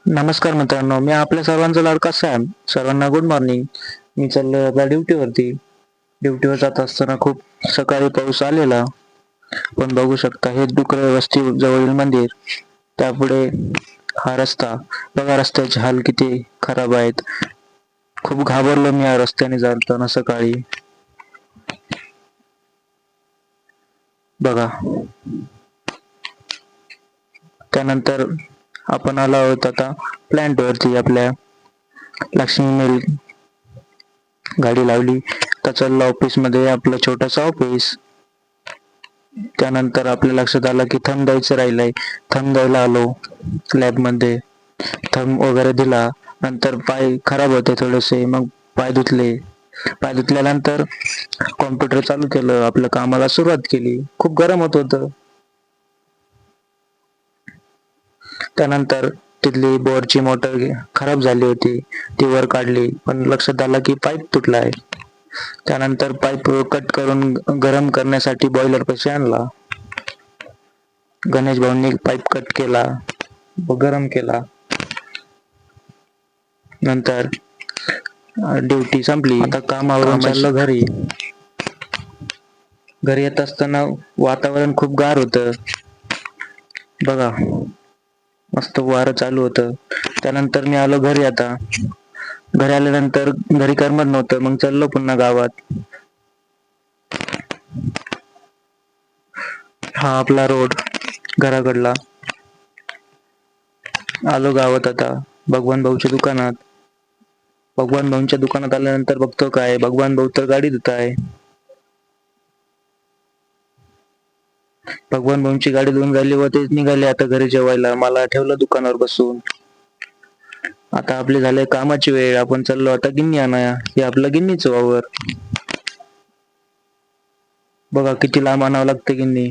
नमस्कार मित्रांनो, मी आपल्या सर्वांचा लाडका सॅम. सर्वांना गुड मॉर्निंग. मी चाललोय आता ड्युटीवरती. ड्युटीवर जात असताना खूप सकाळी पाऊस आलेला. पण बघू शकता हे डुकरे वस्ती जवळील मंदिर, त्यापुढे हा रस्ता. बघा रस्त्याचे हाल किती खराब आहेत. खूप घाबरलो मी या रस्त्याने जाताना सकाळी. बघा, त्यानंतर आपण आलो आहोत आता प्लॅन्ट वरती. आपल्या लक्ष्मी मिल गाडी लावली तर चाललो ऑफिस मध्ये, आपलं छोटस ऑफिस. त्यानंतर आपल्या लक्षात आलं की थंब द्यायचं राहिलंय. थंब द्यायला आलो लॅब मध्ये. थंब वगैरे दिला. नंतर पाय खराब होते थोडेसे, मग पाय धुतले. पाय धुतल्यानंतर कॉम्प्युटर चालू केलं, आपल्या कामाला सुरुवात केली. खूप गरम होत होतं. त्यानंतर तिथली बोरची मोटर खराब झाली होती, ती वर काढली. पण लक्षात आलं की पाईप तुटलाय. त्यानंतर पाईप कट करून गरम करण्यासाठी बॉयलर पाशी आणला. गणेश भाऊंनी पाईप कट केला व गरम केला. नंतर ड्युटी संपली. आता काम आवरून चाललो घरी. घरी येत असताना वातावरण खूप गार होतं. बघा, मस्त वारं चालू होतं. त्यानंतर मी आलो घरी. आता घरी आल्यानंतर घरी करमत नव्हतं, मग चाललो पुन्हा गावात. हा आपला रोड घराकडला. आलो गावात आता भगवान भाऊच्या दुकानात. भगवान भाऊंच्या दुकानात आल्यानंतर बघतो काय, भगवान भाऊ तर गाडी धुत आहे. भगवान भाऊंची गाडी धुवून झाली व तेच निघाले आता घरी जेवायला. मला ठेवलं दुकानावर बसून. आता आपली झाले कामाची वेळ. आपण चाललो आता गिन्नी आणाया. हे आपलं गिन्नीचं वावर. बघा किती लांब आणावं लागतं गिन्नी.